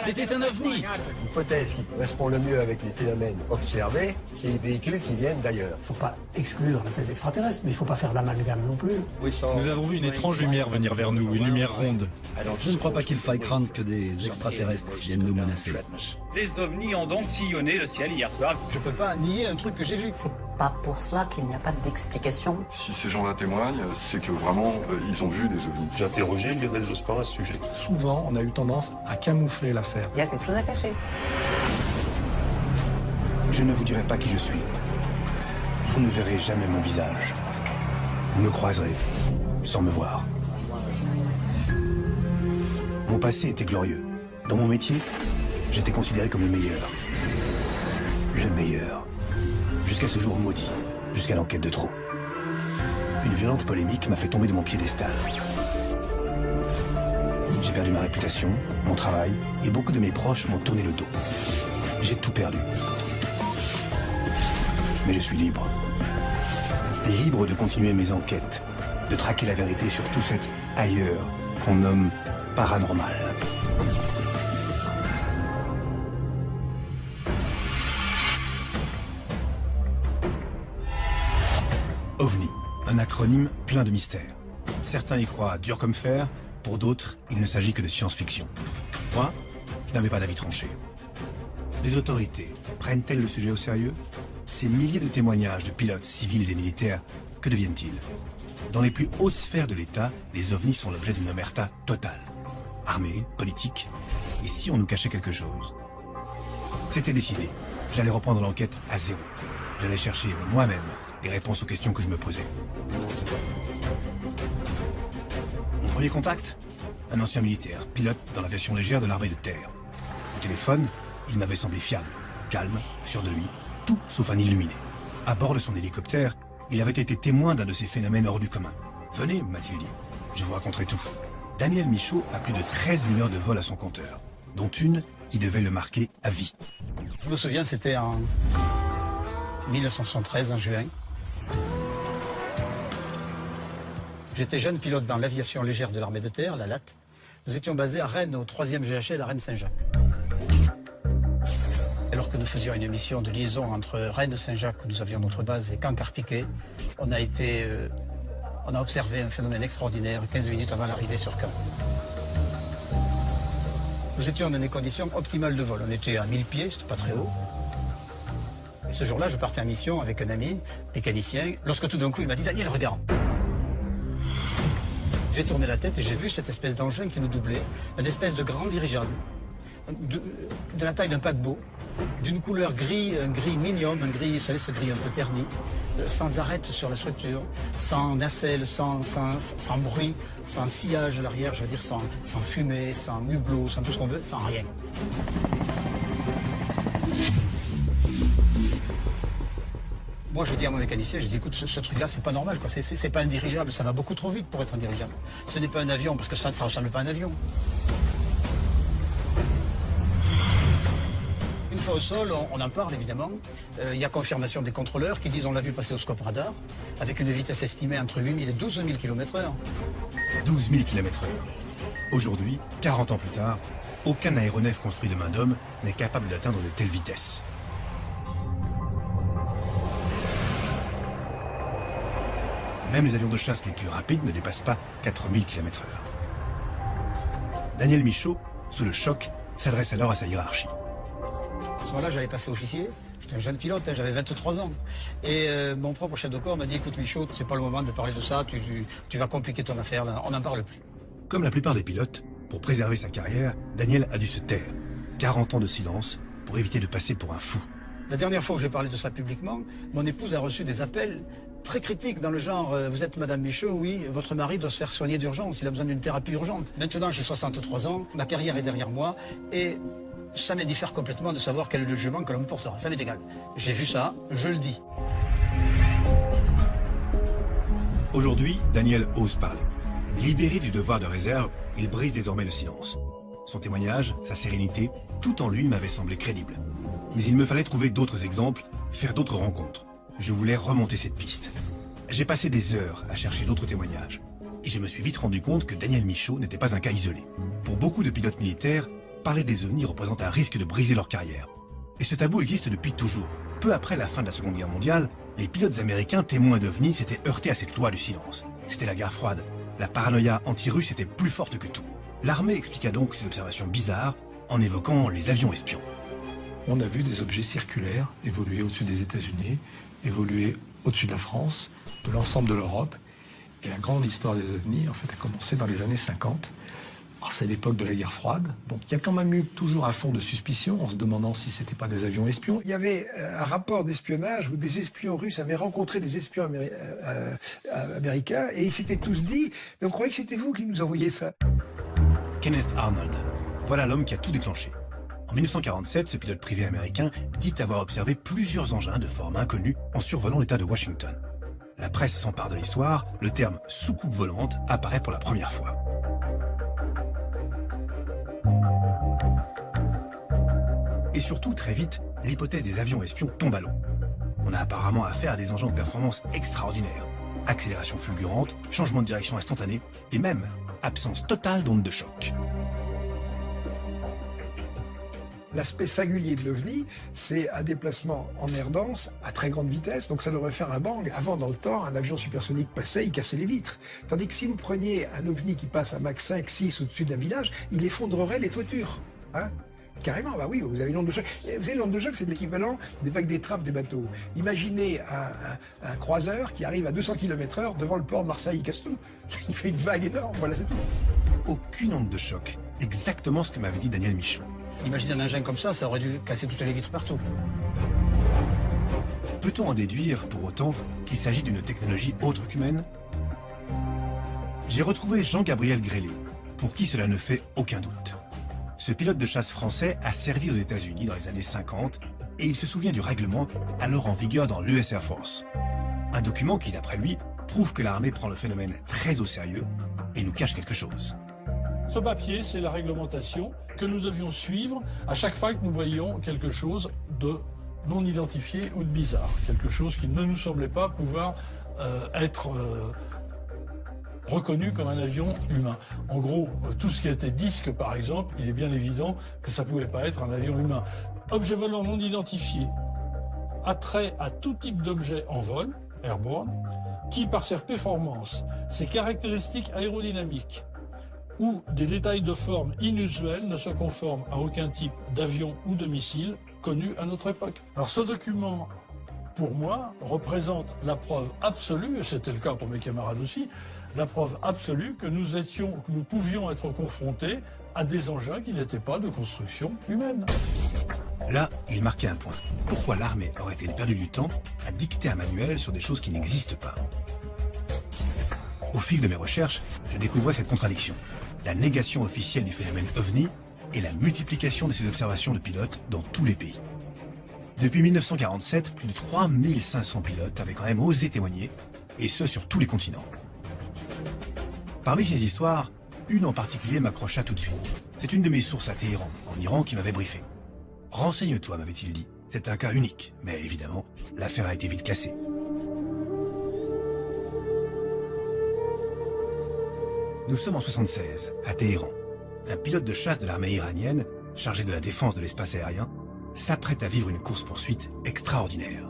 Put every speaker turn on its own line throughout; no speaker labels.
C'était un ovni.
L'hypothèse qui correspond le mieux avec les phénomènes observés, c'est les véhicules qui viennent d'ailleurs.
Il ne faut pas exclure la thèse extraterrestre, mais il ne faut pas faire l'amalgame non plus.
Nous avons vu une étrange lumière venir vers nous, une lumière ronde.
Je ne crois pas qu'il faille craindre que des extraterrestres viennent nous menacer.
Des ovnis ont donc sillonné le ciel hier soir.
Je peux pas nier un truc que j'ai vu.
C'est pas pour cela qu'il n'y a pas d'explication.
Si ces gens-là témoignent, c'est que vraiment, ils ont vu des ovnis.
J'ai interrogé Lionel Jospin à ce sujet.
Souvent, on a eu tendance à camoufler l'affaire.
Il y a quelque chose à cacher.
Je ne vous dirai pas qui je suis. Vous ne verrez jamais mon visage. Vous me croiserez, sans me voir. Mon passé était glorieux. Dans mon métier, j'étais considéré comme le meilleur. Le meilleur. Jusqu'à ce jour maudit, jusqu'à l'enquête de trop. Une violente polémique m'a fait tomber de mon piédestal. J'ai perdu ma réputation, mon travail, et beaucoup de mes proches m'ont tourné le dos. J'ai tout perdu. Mais je suis libre. Libre de continuer mes enquêtes, de traquer la vérité sur tout cet ailleurs qu'on nomme paranormal. OVNI, un acronyme plein de mystères. Certains y croient dur comme fer, pour d'autres, il ne s'agit que de science-fiction. Moi, je n'avais pas d'avis tranché. Les autorités prennent-elles le sujet au sérieux? Ces milliers de témoignages de pilotes civils et militaires, que deviennent-ils? Dans les plus hautes sphères de l'État, les ovnis sont l'objet d'une omerta totale. Armée, politique, et si on nous cachait quelque chose? C'était décidé. J'allais reprendre l'enquête à zéro. J'allais chercher moi-même les réponses aux questions que je me posais. Mon premier contact? Un ancien militaire, pilote dans l'aviation légère de l'armée de terre. Au téléphone, il m'avait semblé fiable, calme, sûr de lui, tout sauf un illuminé. À bord de son hélicoptère, il avait été témoin d'un de ces phénomènes hors du commun. Venez, m'a-t-il dit, je vous raconterai tout. Daniel Michaud a plus de 13 000 heures de vol à son compteur, dont une qui devait le marquer à vie.
Je me souviens, c'était en 1973, en juin. J'étais jeune pilote dans l'aviation légère de l'armée de terre, la LAT. Nous étions basés à Rennes, au 3e GHL à Rennes-Saint-Jacques. Alors que nous faisions une mission de liaison entre Rennes-Saint-Jacques, où nous avions notre base, et Caen-Carpiquet, on a observé un phénomène extraordinaire 15 minutes avant l'arrivée sur Caen. Nous étions dans des conditions optimales de vol. On était à 1000 pieds, c'était pas très haut. Et ce jour-là, je partais en mission avec un ami, mécanicien, lorsque tout d'un coup, il m'a dit « Daniel, regarde !» J'ai tourné la tête et j'ai vu cette espèce d'engin qui nous doublait, une espèce de grand dirigeable, de la taille d'un paquebot, d'une couleur gris, un gris minium, un gris, vous savez, ce gris un peu terni, sans arête sur la structure, sans nacelle, sans bruit, sans sillage à l'arrière, je veux dire sans fumée, sans hublot, sans tout ce qu'on veut, sans rien. Moi, je dis à mon mécanicien, je dis, écoute, ce truc-là, c'est pas normal, quoi. C'est pas un dirigeable, ça va beaucoup trop vite pour être un dirigeable. Ce n'est pas un avion, parce que ça ne ressemble pas à un avion. Une fois au sol, on en parle, évidemment. Il y a confirmation des contrôleurs qui disent, on l'a vu passer au scope radar, avec une vitesse estimée entre 8 000 et 12 000 km/h.
12 000 km/h. Aujourd'hui, 40 ans plus tard, aucun aéronef construit de main d'homme n'est capable d'atteindre de telles vitesses. Même les avions de chasse les plus rapides ne dépassent pas 4000 km/h. Daniel Michaud, sous le choc, s'adresse alors à sa hiérarchie.
À ce moment-là, j'avais passé officier. J'étais un jeune pilote, j'avais 23 ans. Et mon propre chef de corps m'a dit, écoute Michaud, c'est pas le moment de parler de ça, tu vas compliquer ton affaire, là. On n'en parle plus.
Comme la plupart des pilotes, pour préserver sa carrière, Daniel a dû se taire. 40 ans de silence pour éviter de passer pour un fou.
La dernière fois où j'ai parlé de ça publiquement, mon épouse a reçu des appels très critiques dans le genre « Vous êtes Madame Michaud, oui, votre mari doit se faire soigner d'urgence, il a besoin d'une thérapie urgente. » Maintenant, j'ai 63 ans, ma carrière est derrière moi et ça m'indiffère complètement de savoir quel est le jugement que l'on me portera. Ça m'est égal. J'ai vu ça, je le dis.
Aujourd'hui, Daniel ose parler. Libéré du devoir de réserve, il brise désormais le silence. Son témoignage, sa sérénité, tout en lui m'avait semblé crédible. Mais il me fallait trouver d'autres exemples, faire d'autres rencontres. Je voulais remonter cette piste. J'ai passé des heures à chercher d'autres témoignages. Et je me suis vite rendu compte que Daniel Michaud n'était pas un cas isolé. Pour beaucoup de pilotes militaires, parler des ovnis représente un risque de briser leur carrière. Et ce tabou existe depuis toujours. Peu après la fin de la Seconde Guerre mondiale, les pilotes américains témoins d'ovnis s'étaient heurtés à cette loi du silence. C'était la guerre froide. La paranoïa anti-russe était plus forte que tout. L'armée expliqua donc ces observations bizarres en évoquant les avions espions.
On a vu des objets circulaires évoluer au-dessus des États-Unis, évoluer au-dessus de la France, de l'ensemble de l'Europe. Et la grande histoire des ovnis, en fait, a commencé dans les années 50. Alors, c'est l'époque de la guerre froide. Donc, il y a quand même eu toujours un fond de suspicion en se demandant si c'était pas des avions espions.
Il y avait un rapport d'espionnage où des espions russes avaient rencontré des espions américains et ils s'étaient tous dit « mais on croyait que c'était vous qui nous envoyiez ça ».
Kenneth Arnold. Voilà l'homme qui a tout déclenché. En 1947, ce pilote privé américain dit avoir observé plusieurs engins de forme inconnue en survolant l'État de Washington. La presse s'empare de l'histoire, le terme « soucoupe volante » apparaît pour la première fois. Et surtout, très vite, l'hypothèse des avions espions tombe à l'eau. On a apparemment affaire à des engins de performance extraordinaires. Accélération fulgurante, changement de direction instantané et même absence totale d'onde de choc.
L'aspect singulier de l'OVNI, c'est un déplacement en air dense à très grande vitesse, donc ça devrait faire un bang. Avant, dans le temps, un avion supersonique passait, il cassait les vitres. Tandis que si vous preniez un OVNI qui passe à Mach 5, 6 au-dessus d'un village, il effondrerait les toitures. Hein? Carrément, bah oui, vous avez l'onde de choc. Vous savez, l'onde de choc, c'est l'équivalent des vagues d'étrave des bateaux. Imaginez un croiseur qui arrive à 200 km/h devant le port de Marseille, il casse tout. Il fait une vague énorme, voilà, c'est tout.
Aucune onde de choc. Exactement ce que m'avait dit Daniel Michon.
Imaginez un engin comme ça aurait dû casser toutes les vitres partout.
Peut-on en déduire, pour autant, qu'il s'agit d'une technologie autre qu'humaine? J'ai retrouvé Jean-Gabriel Grélé, pour qui cela ne fait aucun doute. Ce pilote de chasse français a servi aux États-Unis dans les années 50 et il se souvient du règlement alors en vigueur dans l'US Air Force. Un document qui, d'après lui, prouve que l'armée prend le phénomène très au sérieux et nous cache quelque chose.
Ce papier, c'est la réglementation que nous devions suivre à chaque fois que nous voyions quelque chose de non identifié ou de bizarre. Quelque chose qui ne nous semblait pas pouvoir être reconnu comme un avion humain. En gros, tout ce qui était disque, par exemple, il est bien évident que ça ne pouvait pas être un avion humain. Objet volant non identifié a trait à tout type d'objet en vol, airborne, qui, par ses performances, ses caractéristiques aérodynamiques ou des détails de forme inusuels, ne se conforment à aucun type d'avion ou de missile connu à notre époque. Alors ce document, pour moi, représente la preuve absolue, et c'était le cas pour mes camarades aussi, la preuve absolue que nous pouvions être confrontés à des engins qui n'étaient pas de construction humaine.
Là, il marquait un point. Pourquoi l'armée aurait-elle perdu du temps à dicter un manuel sur des choses qui n'existent pas? Au fil de mes recherches, je découvrais cette contradiction. La négation officielle du phénomène OVNI et la multiplication de ces observations de pilotes dans tous les pays. Depuis 1947, plus de 3500 pilotes avaient quand même osé témoigner, et ce sur tous les continents. Parmi ces histoires, une en particulier m'accrocha tout de suite. C'est une de mes sources à Téhéran, en Iran, qui m'avait briefé. « Renseigne-toi », m'avait-il dit. C'est un cas unique, mais évidemment, l'affaire a été vite classée. Nous sommes en 1976, à Téhéran. Un pilote de chasse de l'armée iranienne, chargé de la défense de l'espace aérien, s'apprête à vivre une course-poursuite extraordinaire.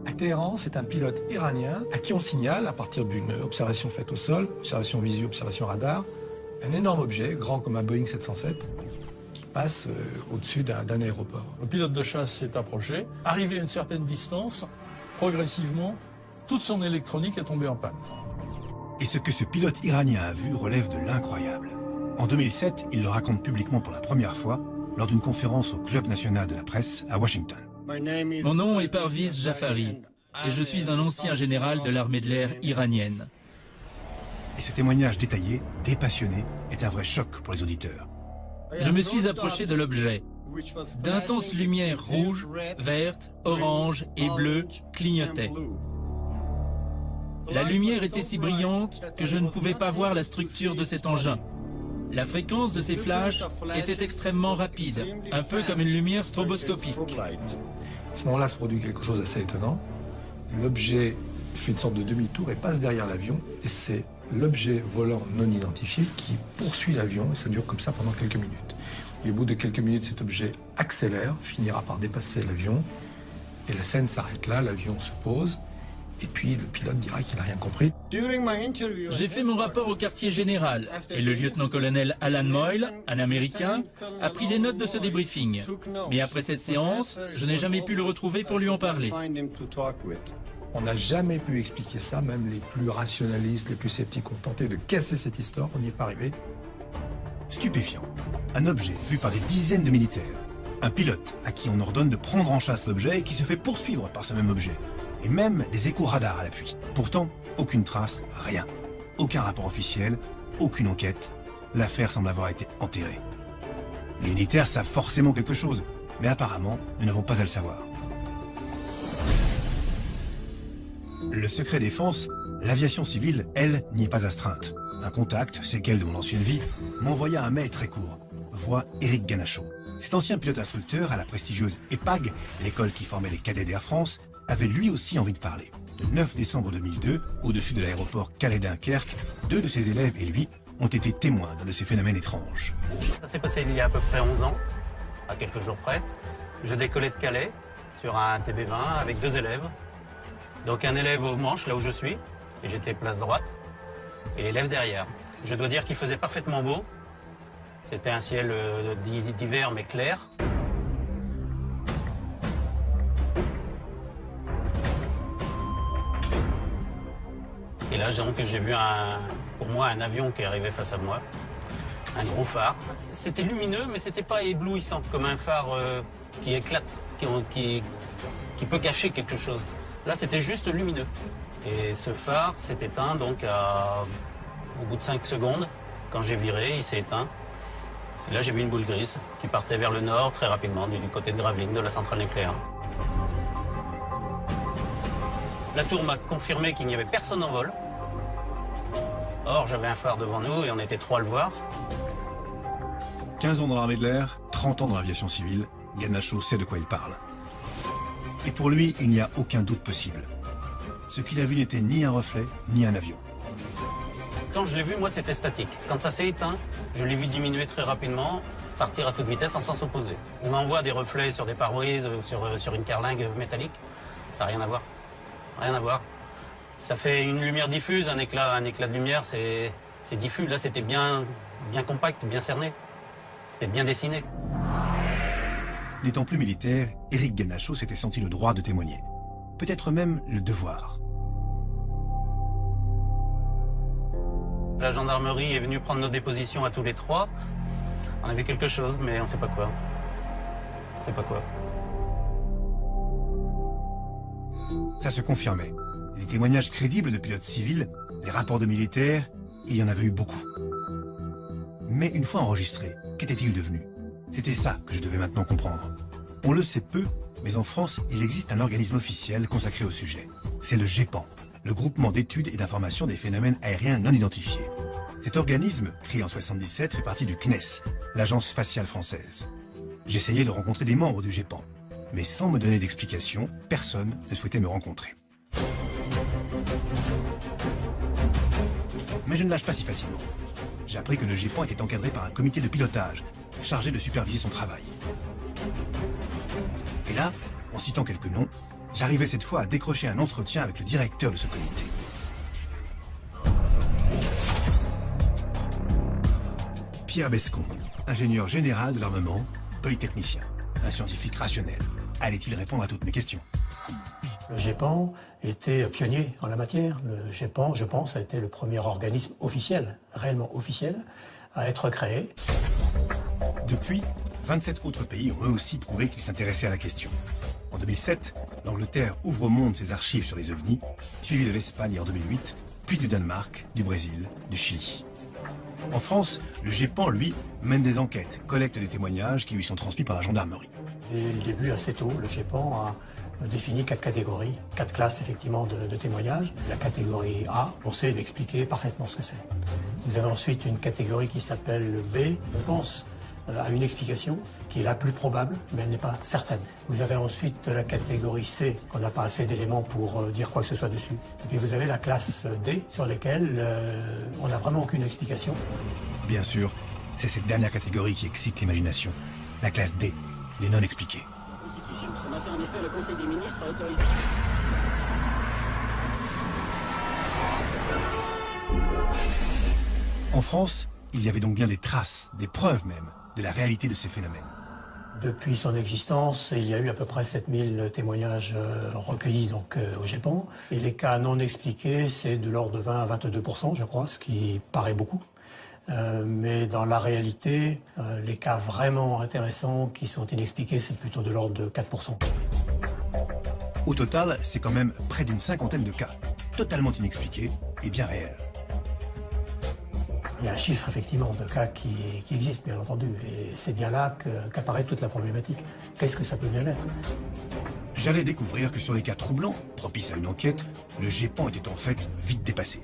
À Téhéran, c'est un pilote iranien à qui on signale, à partir d'une observation faite au sol, observation visuelle, observation radar, un énorme objet, grand comme un Boeing 707, qui passe au-dessus d'un aéroport.
Le pilote de chasse s'est approché. Arrivé à une certaine distance, progressivement, toute son électronique est tombée en panne.
Et ce que ce pilote iranien a vu relève de l'incroyable. En 2007, il le raconte publiquement pour la première fois lors d'une conférence au Club national de la presse à Washington.
Mon nom est Parviz Jafari et je suis un ancien général de l'armée de l'air iranienne.
Et ce témoignage détaillé, dépassionné, est un vrai choc pour les auditeurs.
Je me suis approché de l'objet. D'intenses lumières rouges, vertes, oranges et bleues clignotaient. La lumière était si brillante que je ne pouvais pas voir la structure de cet engin. La fréquence de ces flashs était extrêmement rapide, un peu comme une lumière stroboscopique.
À ce moment-là se produit quelque chose d'assez étonnant. L'objet fait une sorte de demi-tour et passe derrière l'avion. Et c'est l'objet volant non identifié qui poursuit l'avion. Et ça dure comme ça pendant quelques minutes. Et au bout de quelques minutes, cet objet accélère, finira par dépasser l'avion. Et la scène s'arrête là, l'avion se pose. Et puis le pilote dira qu'il n'a rien compris.
J'ai fait mon rapport au quartier général et le lieutenant-colonel Alan Moyle, un Américain, a pris des notes de ce débriefing. Mais après cette séance, je n'ai jamais pu le retrouver pour lui en parler.
On n'a jamais pu expliquer ça, même les plus rationalistes, les plus sceptiques ont tenté de casser cette histoire, on n'y est pas arrivé.
Stupéfiant. Un objet vu par des dizaines de militaires. Un pilote à qui on ordonne de prendre en chasse l'objet et qui se fait poursuivre par ce même objet. Et même des échos radars à l'appui. Pourtant, aucune trace, rien. Aucun rapport officiel, aucune enquête. L'affaire semble avoir été enterrée. Les militaires savent forcément quelque chose, mais apparemment, nous n'avons pas à le savoir. Le secret défense, l'aviation civile, elle, n'y est pas astreinte. Un contact, séquelle de mon ancienne vie, m'envoya un mail très court. Voix Éric Ganachaud. Cet ancien pilote instructeur à la prestigieuse EPAG, l'école qui formait les cadets d'Air France, avait lui aussi envie de parler. Le 9 décembre 2002, au-dessus de l'aéroport Calais-Dunkerque, 2 de ses élèves et lui ont été témoins d'un de ces phénomènes étranges.
Ça s'est passé il y a à peu près 11 ans, à quelques jours près. Je décollais de Calais sur un TB20 avec 2 élèves. Donc un élève au manche, là où je suis, et j'étais place droite, et l'élève derrière. Je dois dire qu'il faisait parfaitement beau. C'était un ciel d'hiver mais clair. Et là, donc, j'ai vu pour moi un avion qui arrivait face à moi, un gros phare. C'était lumineux, mais c'était pas éblouissant, comme un phare qui éclate, qui peut cacher quelque chose. Là, c'était juste lumineux. Et ce phare s'est éteint donc au bout de 5 secondes. Quand j'ai viré, il s'est éteint. Et là, j'ai vu une boule grise qui partait vers le nord très rapidement, du côté de Gravelines, de la centrale nucléaire. La tour m'a confirmé qu'il n'y avait personne en vol. Or, j'avais un phare devant nous et on était 3 à le voir.
15 ans dans l'armée de l'air, 30 ans dans l'aviation civile, Ganachaud sait de quoi il parle. Et pour lui, il n'y a aucun doute possible. Ce qu'il a vu n'était ni un reflet, ni un avion.
Quand je l'ai vu, moi, c'était statique. Quand ça s'est éteint, je l'ai vu diminuer très rapidement, partir à toute vitesse en sens opposé. On envoie des reflets sur des pare-brises, sur une carlingue métallique. Ça n'a rien à voir. Rien à voir. Ça fait une lumière diffuse, un éclat de lumière, c'est diffus. Là, c'était bien compact, bien cerné. C'était bien dessiné.
N'étant plus militaire, Éric Ganachaud s'était senti le droit de témoigner. Peut-être même le devoir.
La gendarmerie est venue prendre nos dépositions à tous les 3. On a vu quelque chose, mais on ne sait pas quoi. On ne sait pas quoi.
Ça se confirmait. Les témoignages crédibles de pilotes civils, les rapports de militaires, il y en avait eu beaucoup. Mais une fois enregistrés, qu'était-il devenu? C'était ça que je devais maintenant comprendre. On le sait peu, mais en France, il existe un organisme officiel consacré au sujet. C'est le GEPAN, le groupement d'études et d'informations des phénomènes aériens non identifiés. Cet organisme, créé en 1977, fait partie du CNES, l'agence spatiale française. J'essayais de rencontrer des membres du GEPAN, mais sans me donner d'explication, personne ne souhaitait me rencontrer. Mais je ne lâche pas si facilement. J'ai appris que le GEPAN était encadré par un comité de pilotage, chargé de superviser son travail. Et là, en citant quelques noms, j'arrivais cette fois à décrocher un entretien avec le directeur de ce comité. Pierre Bescon, ingénieur général de l'armement, polytechnicien, un scientifique rationnel. Allait-il répondre à toutes mes questions?
Le GEPAN était pionnier en la matière. Le GEPAN, je pense, a été le premier organisme officiel, réellement officiel, à être créé.
Depuis, 27 autres pays ont eux aussi prouvé qu'ils s'intéressaient à la question. En 2007, l'Angleterre ouvre au monde ses archives sur les ovnis, suivi de l'Espagne en 2008, puis du Danemark, du Brésil, du Chili. En France, le GEPAN, lui, mène des enquêtes, collecte des témoignages qui lui sont transmis par la gendarmerie.
Dès le début, assez tôt, le GEPAN a défini 4 catégories, 4 classes effectivement de témoignages. La catégorie A, on sait d'expliquer parfaitement ce que c'est. Vous avez ensuite une catégorie qui s'appelle le B, on pense à une explication qui est la plus probable, mais elle n'est pas certaine. Vous avez ensuite la catégorie C, qu'on n'a pas assez d'éléments pour dire quoi que ce soit dessus. Et puis vous avez la classe D, sur laquelle on n'a vraiment aucune explication.
Bien sûr, C'est cette dernière catégorie qui excite l'imagination. La classe D, les non expliqués. En France, il y avait donc bien des traces, des preuves même, de la réalité de ces phénomènes.
Depuis son existence, il y a eu à peu près 7000 témoignages recueillis donc, au GEPAN. Et les cas non expliqués, c'est de l'ordre de 20 à 22%, je crois, ce qui paraît beaucoup. Mais dans la réalité, les cas vraiment intéressants qui sont inexpliqués, c'est plutôt de l'ordre de 4%.
Au total, c'est quand même près d'une cinquantaine de cas, totalement inexpliqués et bien réels.
Il y a un chiffre, effectivement, de cas qui existent, bien entendu. Et c'est bien là qu'apparaît toute la problématique. Qu'est-ce que ça peut bien être?
J'allais découvrir que sur les cas troublants, propices à une enquête, le GEPAN était en fait vite dépassé.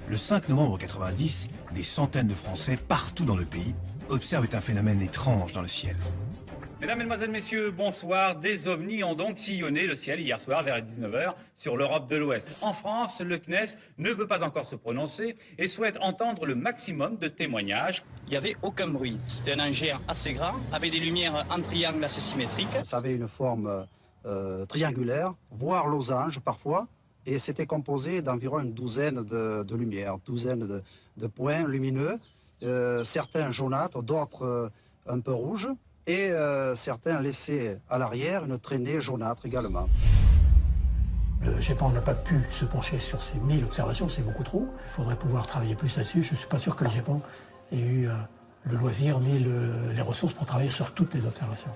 Le 5 novembre 90, des centaines de Français, partout dans le pays, observent un phénomène étrange dans le ciel.
Mesdames, Mesdemoiselles, Messieurs, bonsoir. Des ovnis ont donc sillonné le ciel hier soir vers 19h sur l'Europe de l'Ouest. En France, le CNES ne veut pas encore se prononcer et souhaite entendre le maximum de témoignages.
Il n'y avait aucun bruit. C'était un engin assez grand, avec des lumières en triangle assez symétriques.
Ça avait une forme triangulaire, voire losange parfois, et c'était composé d'environ une douzaine de lumières, une douzaine de points lumineux, certains jaunâtres, d'autres un peu rouges. Et certains laissaient à l'arrière une traînée jaunâtre également.
Le GEPAN n'a pas pu se pencher sur ces 1000 observations, c'est beaucoup trop. Il faudrait pouvoir travailler plus là-dessus. Je ne suis pas sûr que le GEPAN ait eu le loisir ni les ressources pour travailler sur toutes les observations.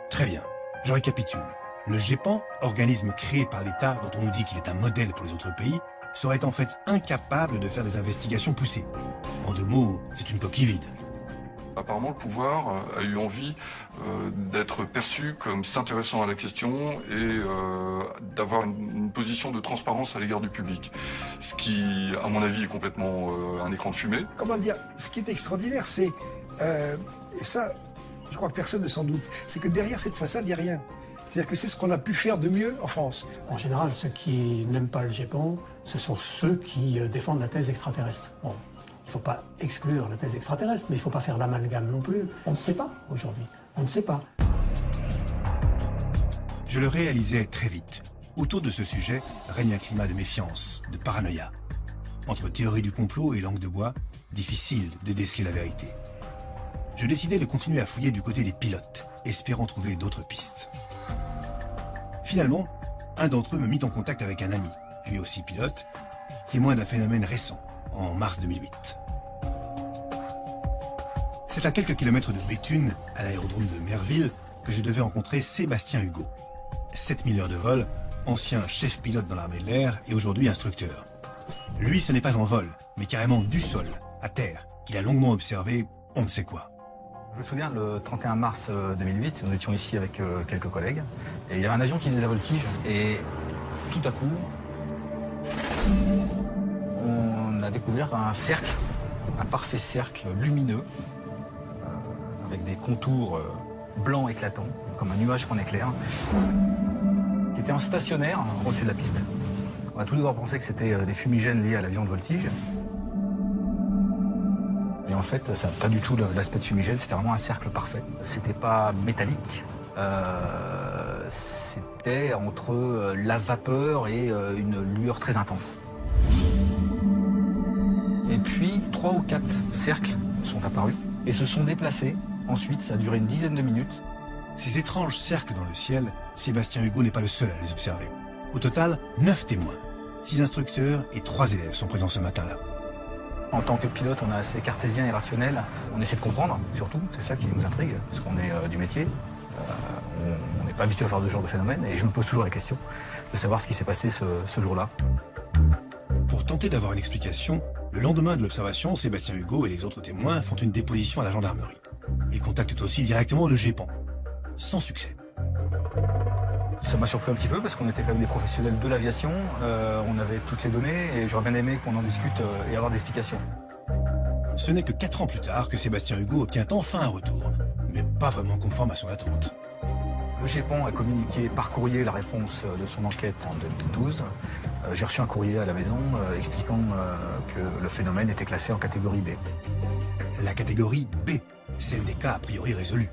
Très bien, je récapitule. Le GEPAN, organisme créé par l'État dont on nous dit qu'il est un modèle pour les autres pays, serait en fait incapable de faire des investigations poussées. En deux mots, c'est une coquille vide.
Apparemment, le pouvoir a eu envie d'être perçu comme s'intéressant à la question et d'avoir une position de transparence à l'égard du public. Ce qui, à mon avis, est complètement un écran de fumée.
Comment dire, ce qui est extraordinaire, c'est, et ça, je crois que personne ne s'en doute, c'est que derrière cette façade, il n'y a rien. C'est-à-dire que c'est ce qu'on a pu faire de mieux en France.
En général, ceux qui n'aiment pas le GEPAN, ce sont ceux qui défendent la thèse extraterrestre. Bon. Il ne faut pas exclure la thèse extraterrestre, mais il ne faut pas faire l'amalgame non plus. On ne sait pas aujourd'hui. On ne sait pas.
Je le réalisais très vite. Autour de ce sujet règne un climat de méfiance, de paranoïa. Entre théorie du complot et langue de bois, difficile de déceler la vérité. Je décidai de continuer à fouiller du côté des pilotes, espérant trouver d'autres pistes. Finalement, un d'entre eux me mit en contact avec un ami, lui aussi pilote, témoin d'un phénomène récent, en mars 2008. C'est à quelques kilomètres de Béthune, à l'aérodrome de Merville, que je devais rencontrer Sébastien Hugo. 7000 heures de vol, ancien chef pilote dans l'armée de l'air et aujourd'hui instructeur. Lui, ce n'est pas en vol, mais carrément du sol, à terre, qu'il a longuement observé on ne sait quoi.
Je me souviens, le 31 mars 2008, nous étions ici avec quelques collègues, et il y avait un avion qui faisait la voltige, et tout à coup, on a découvert un cercle, un parfait cercle lumineux, avec des contours blancs éclatants, comme un nuage qu'on éclaire, qui était en stationnaire au-dessus de la piste. On a tout d'abord pensé que c'était des fumigènes liés à l'avion de voltige. Et en fait, ça n'a pas du tout l'aspect de fumigène, c'était vraiment un cercle parfait. C'était pas métallique, c'était entre la vapeur et une lueur très intense. Et puis, 3 ou 4 cercles sont apparus et se sont déplacés. Ensuite, ça a duré une dizaine de minutes.
Ces étranges cercles dans le ciel, Sébastien Hugo n'est pas le seul à les observer. Au total, 9 témoins, 6 instructeurs et 3 élèves sont présents ce matin-là.
En tant que pilote, on est assez cartésien et rationnel. On essaie de comprendre, surtout, c'est ça qui nous intrigue, parce qu'on est du métier. On n'est pas habitué à faire ce genre de phénomène, et je me pose toujours la question de savoir ce qui s'est passé ce jour-là.
Pour tenter d'avoir une explication, le lendemain de l'observation, Sébastien Hugo et les autres témoins font une déposition à la gendarmerie. Ils contactent aussi directement le GEPAN, sans succès.
Ça m'a surpris un petit peu parce qu'on était quand même des professionnels de l'aviation, on avait toutes les données et j'aurais bien aimé qu'on en discute et avoir des explications.
Ce n'est que 4 ans plus tard que Sébastien Hugo obtient enfin un retour, mais pas vraiment conforme à son attente.
Le GEPAN a communiqué par courrier la réponse de son enquête en 2012. J'ai reçu un courrier à la maison expliquant que le phénomène était classé en catégorie B.
La catégorie B, celle des cas a priori résolus.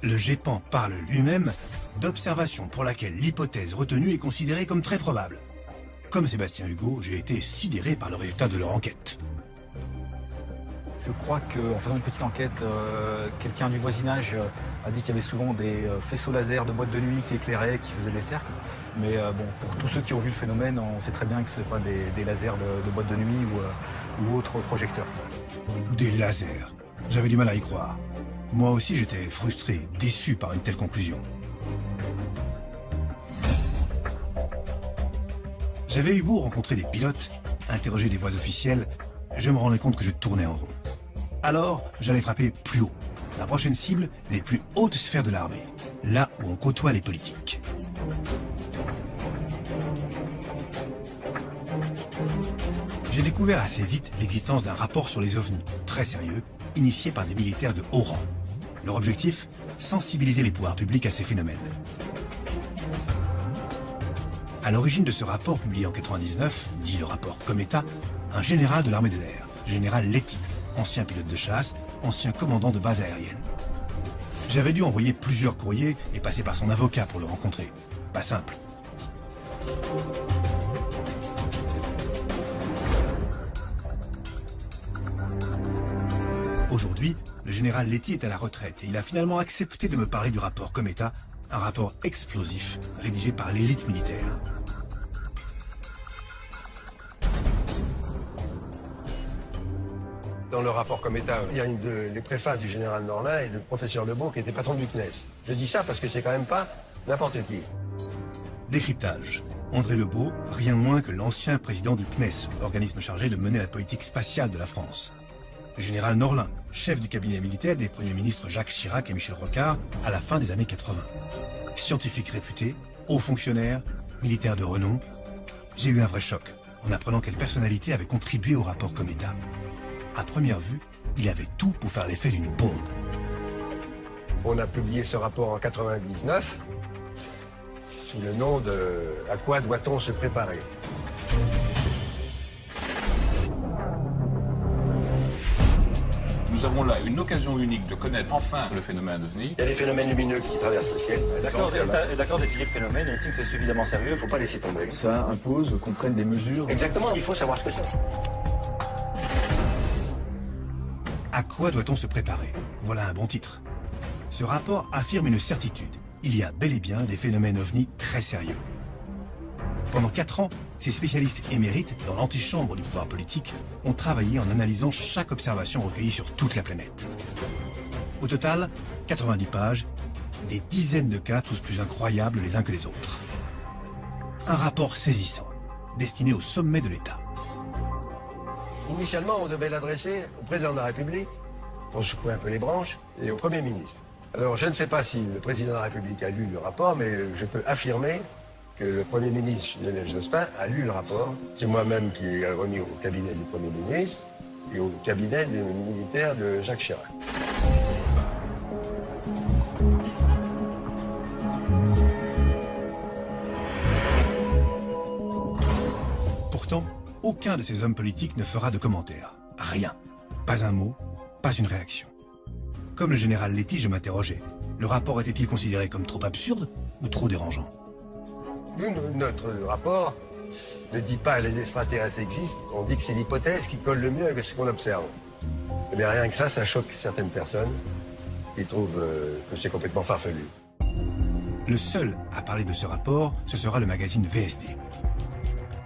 Le GEPAN parle lui-même d'observation pour laquelle l'hypothèse retenue est considérée comme très probable. Comme Sébastien Hugo, j'ai été sidéré par le résultat de leur enquête.
Je crois qu'en faisant une petite enquête, quelqu'un du voisinage a dit qu'il y avait souvent des faisceaux laser de boîtes de nuit qui éclairaient, qui faisaient des cercles. Mais bon, pour tous ceux qui ont vu le phénomène, on sait très bien que ce n'est pas des lasers de boîtes de nuit ou autres projecteurs.
Des lasers. J'avais du mal à y croire. Moi aussi, j'étais frustré, déçu par une telle conclusion. J'avais eu beau rencontrer des pilotes, interroger des voix officielles, je me rendais compte que je tournais en rond. Alors, j'allais frapper plus haut. La prochaine cible, les plus hautes sphères de l'armée. Là où on côtoie les politiques. J'ai découvert assez vite l'existence d'un rapport sur les ovnis, très sérieux, initié par des militaires de haut rang. Leur objectif, sensibiliser les pouvoirs publics à ces phénomènes. À l'origine de ce rapport publié en 1999, dit le rapport Cometa, un général de l'armée de l'air, général Letty, ancien pilote de chasse, ancien commandant de base aérienne. J'avais dû envoyer plusieurs courriers et passer par son avocat pour le rencontrer. Pas simple. Aujourd'hui, le général Letty est à la retraite et il a finalement accepté de me parler du rapport Cometa, un rapport explosif rédigé par l'élite militaire.
Dans le rapport Cometa, il y a les préfaces du général Norlin et du professeur Lebeau qui était patron du CNES. Je dis ça parce que c'est quand même pas n'importe qui.
Décryptage. André Lebeau, rien de moins que l'ancien président du CNES, organisme chargé de mener la politique spatiale de la France. Le général Norlin, chef du cabinet militaire des premiers ministres Jacques Chirac et Michel Rocard à la fin des années 80. Scientifique réputé, haut fonctionnaire, militaire de renom. J'ai eu un vrai choc en apprenant quelle personnalité avait contribué au rapport Cometa. À première vue, il avait tout pour faire l'effet d'une bombe.
On a publié ce rapport en 99 sous le nom de « À quoi doit-on se préparer ?»
Nous avons là une occasion unique de connaître enfin le phénomène ovni.
Il y a des phénomènes lumineux qui traversent le ciel.
D'accord d'étudier le phénomène et estime que c'est suffisamment sérieux.
Il ne faut pas laisser tomber.
Ça impose qu'on prenne des mesures.
Exactement, il faut savoir ce que c'est.
À quoi doit-on se préparer? Voilà un bon titre. Ce rapport affirme une certitude. Il y a bel et bien des phénomènes ovnis très sérieux. Pendant 4 ans, ces spécialistes émérites dans l'antichambre du pouvoir politique ont travaillé en analysant chaque observation recueillie sur toute la planète. Au total, 90 pages, des dizaines de cas tous plus incroyables les uns que les autres. Un rapport saisissant, destiné au sommet de l'État.
Initialement, on devait l'adresser au président de la République, pour secouer un peu les branches, et au Premier ministre. Alors, je ne sais pas si le président de la République a lu le rapport, mais je peux affirmer que le Premier ministre, Lionel Jospin, a lu le rapport. C'est moi-même qui ai remis au cabinet du Premier ministre et au cabinet du militaire de Jacques Chirac.
Pourtant, aucun de ces hommes politiques ne fera de commentaires. Rien. Pas un mot, pas une réaction. Comme le général Letty, je m'interrogeais. Le rapport était-il considéré comme trop absurde ou trop dérangeant?
Notre rapport ne dit pas que les extraterrestres existent, on dit que c'est l'hypothèse qui colle le mieux avec ce qu'on observe. Mais rien que ça choque certaines personnes qui trouvent que c'est complètement farfelu.
Le seul à parler de ce rapport, ce sera le magazine VSD.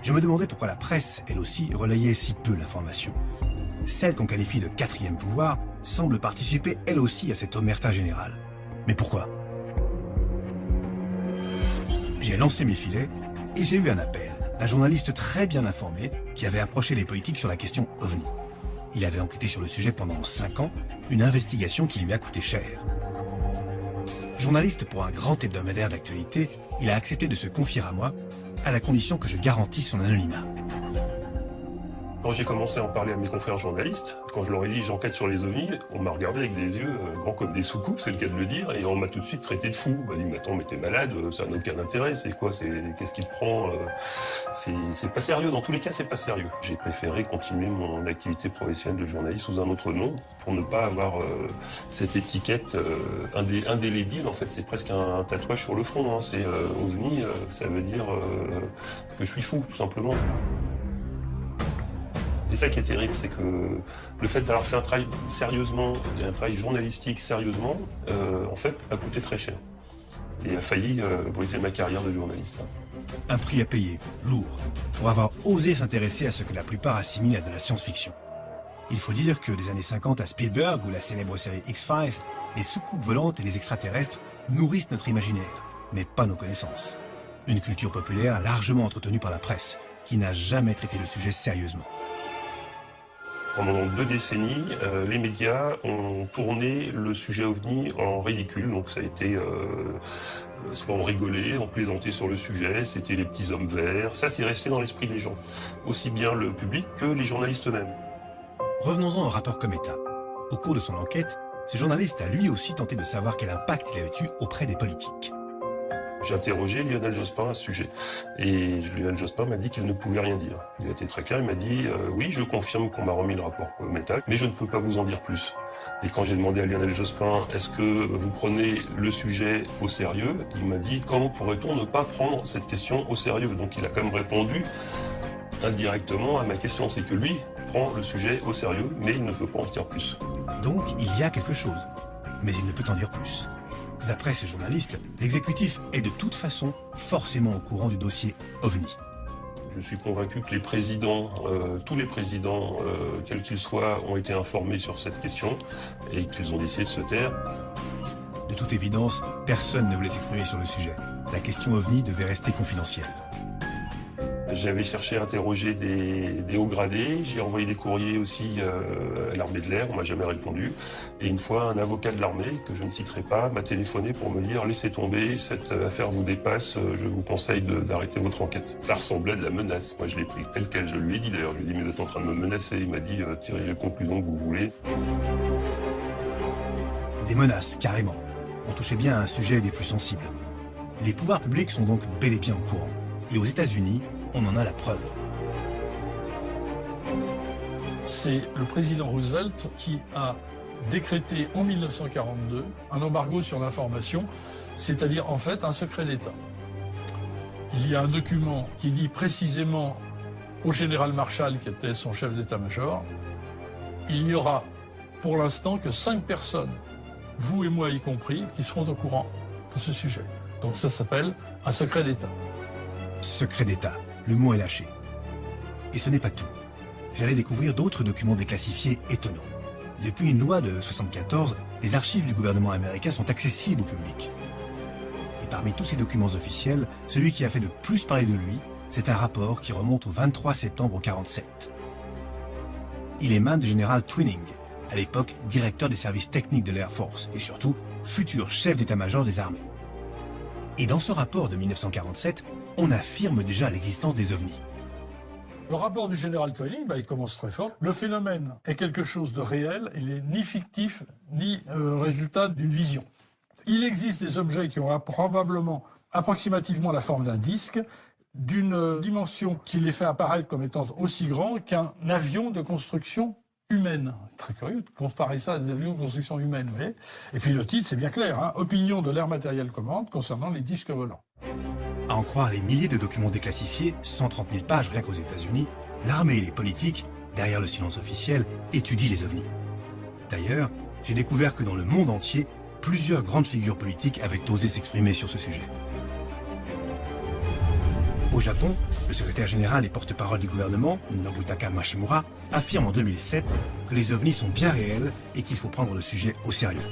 Je me demandais pourquoi la presse, elle aussi, relayait si peu l'information. Celle qu'on qualifie de quatrième pouvoir semble participer elle aussi à cette omerta générale. Mais pourquoi? J'ai lancé mes filets et j'ai eu un appel d'un journaliste très bien informé qui avait approché les politiques sur la question OVNI. Il avait enquêté sur le sujet pendant 5 ans, une investigation qui lui a coûté cher. Journaliste pour un grand hebdomadaire d'actualité, il a accepté de se confier à moi, à la condition que je garantisse son anonymat.
Quand j'ai commencé à en parler à mes confrères journalistes, quand je leur ai dit j'enquête sur les ovnis, on m'a regardé avec des yeux grands comme des soucoupes, c'est le cas de le dire, et on m'a tout de suite traité de fou. On m'a dit mais attends, mais t'es malade, ça n'a aucun intérêt, c'est quoi, qu'est-ce qui te prend, c'est pas sérieux, dans tous les cas c'est pas sérieux. J'ai préféré continuer mon activité professionnelle de journaliste sous un autre nom pour ne pas avoir cette étiquette indélébile. En fait c'est presque un tatouage sur le front, hein. C'est ovni, ça veut dire que je suis fou tout simplement. Et ça qui est terrible, c'est que le fait d'avoir fait un travail sérieusement, et un travail journalistique sérieusement, en fait, a coûté très cher. Et a failli briser ma carrière de journaliste.
Un prix à payer, lourd, pour avoir osé s'intéresser à ce que la plupart assimilent à de la science-fiction. Il faut dire que des années 50 à Spielberg ou la célèbre série X-Files, les soucoupes volantes et les extraterrestres nourrissent notre imaginaire, mais pas nos connaissances. Une culture populaire largement entretenue par la presse, qui n'a jamais traité le sujet sérieusement.
Pendant 2 décennies, les médias ont tourné le sujet OVNI en ridicule. Donc ça a été, soit on rigolait, on plaisantait sur le sujet, c'était les petits hommes verts. Ça, c'est resté dans l'esprit des gens, aussi bien le public que les journalistes eux-mêmes.
Revenons-en au rapport Cometa. Au cours de son enquête, ce journaliste a lui aussi tenté de savoir quel impact il avait eu auprès des politiques.
J'ai interrogé Lionel Jospin à ce sujet. Et Lionel Jospin m'a dit qu'il ne pouvait rien dire. Il a été très clair, il m'a dit oui, je confirme qu'on m'a remis le rapport Cometa, mais je ne peux pas vous en dire plus. Et quand j'ai demandé à Lionel Jospin, est-ce que vous prenez le sujet au sérieux, il m'a dit comment pourrait-on ne pas prendre cette question au sérieux. Donc il a quand même répondu indirectement à ma question, c'est que lui prend le sujet au sérieux, mais il ne peut pas en dire plus.
Donc il y a quelque chose, mais il ne peut en dire plus. D'après ce journaliste, l'exécutif est de toute façon forcément au courant du dossier OVNI.
Je suis convaincu que les présidents, tous les présidents, quels qu'ils soient, ont été informés sur cette question et qu'ils ont décidé de se taire.
De toute évidence, personne ne voulait s'exprimer sur le sujet. La question OVNI devait rester confidentielle.
J'avais cherché à interroger des hauts gradés, j'ai envoyé des courriers aussi à l'armée de l'air, on m'a jamais répondu. Et une fois, un avocat de l'armée, que je ne citerai pas, m'a téléphoné pour me dire « Laissez tomber, cette affaire vous dépasse, je vous conseille d'arrêter votre enquête ». Ça ressemblait à de la menace, moi je l'ai pris tel quel, je lui ai dit d'ailleurs, je lui ai dit « Mais vous êtes en train de me menacer », il m'a dit « Tirez les conclusions que vous voulez ».
Des menaces, carrément. On touchait bien à un sujet des plus sensibles. Les pouvoirs publics sont donc bel et bien au courant. Et aux États-Unis, on en a la preuve.
C'est le président Roosevelt qui a décrété en 1942 un embargo sur l'information, c'est-à-dire en fait un secret d'État. Il y a un document qui dit précisément au général Marshall, qui était son chef d'état-major, il n'y aura pour l'instant que 5 personnes, vous et moi y compris, qui seront au courant de ce sujet. Donc ça s'appelle un secret d'État.
Secret d'État. Le mot est lâché. Et ce n'est pas tout. J'allais découvrir d'autres documents déclassifiés étonnants. Depuis une loi de 1974, les archives du gouvernement américain sont accessibles au public. Et parmi tous ces documents officiels, celui qui a fait le plus parler de lui, c'est un rapport qui remonte au 23 septembre 1947. Il émane du général Twining, à l'époque directeur des services techniques de l'Air Force, et surtout futur chef d'état-major des armées. Et dans ce rapport de 1947, on affirme déjà l'existence des ovnis.
Le rapport du général Twining, il commence très fort. Le phénomène est quelque chose de réel, il n'est ni fictif, ni résultat d'une vision. Il existe des objets qui ont probablement, approximativement la forme d'un disque, d'une dimension qui les fait apparaître comme étant aussi grand qu'un avion de construction humaine. Très curieux de comparer ça à des avions de construction humaine, vous voyez. Et puis le titre, c'est bien clair, hein, Opinion de l'Air Materiel Command concernant les disques volants.
À en croire les milliers de documents déclassifiés, 130 000 pages rien qu'aux États-Unis, l'armée et les politiques, derrière le silence officiel, étudient les ovnis. D'ailleurs, j'ai découvert que dans le monde entier, plusieurs grandes figures politiques avaient osé s'exprimer sur ce sujet. Au Japon, le secrétaire général et porte-parole du gouvernement, Nobutaka Mashimura, affirme en 2007 que les ovnis sont bien réels et qu'il faut prendre le sujet au sérieux.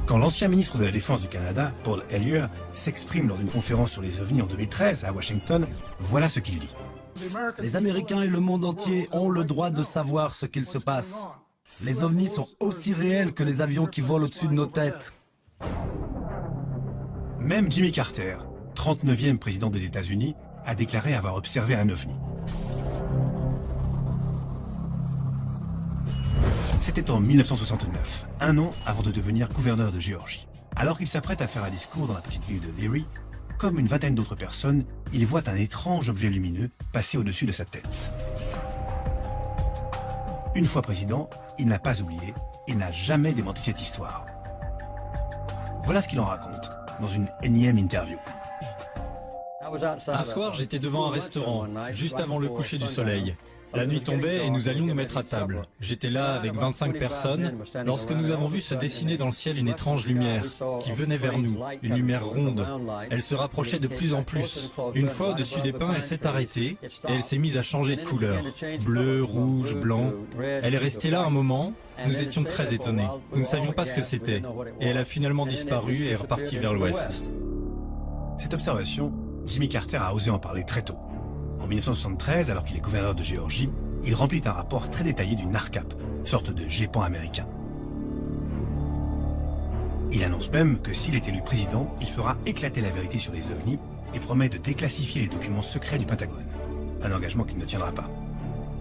Quand l'ancien ministre de la Défense du Canada, Paul Hellyer, s'exprime lors d'une conférence sur les ovnis en 2013 à Washington, voilà ce qu'il dit.
Les Américains et le monde entier ont le droit de savoir ce qu'il se passe. Les ovnis sont aussi réels que les avions qui volent au-dessus de nos têtes.
Même Jimmy Carter, 39e président des États-Unis, a déclaré avoir observé un ovni. C'était en 1969, un an avant de devenir gouverneur de Géorgie. Alors qu'il s'apprête à faire un discours dans la petite ville de Leary, comme une vingtaine d'autres personnes, il voit un étrange objet lumineux passer au-dessus de sa tête. Une fois président, il n'a pas oublié et n'a jamais démenti cette histoire. Voilà ce qu'il en raconte dans une énième interview.
Un soir, j'étais devant un restaurant, juste avant le coucher du soleil. La nuit tombait et nous allions nous mettre à table. J'étais là avec 25 personnes lorsque nous avons vu se dessiner dans le ciel une étrange lumière qui venait vers nous, une lumière ronde. Elle se rapprochait de plus en plus. Une fois au-dessus des pins, elle s'est arrêtée et elle s'est mise à changer de couleur. Bleu, rouge, blanc. Elle est restée là un moment. Nous étions très étonnés. Nous ne savions pas ce que c'était. Et elle a finalement disparu et est repartie vers l'ouest.
Cette observation, Jimmy Carter a osé en parler très tôt. En 1973, alors qu'il est gouverneur de Géorgie, il remplit un rapport très détaillé du NARCAP, sorte de GEPAN américain. Il annonce même que s'il est élu président, il fera éclater la vérité sur les ovnis et promet de déclassifier les documents secrets du Pentagone. Un engagement qu'il ne tiendra pas.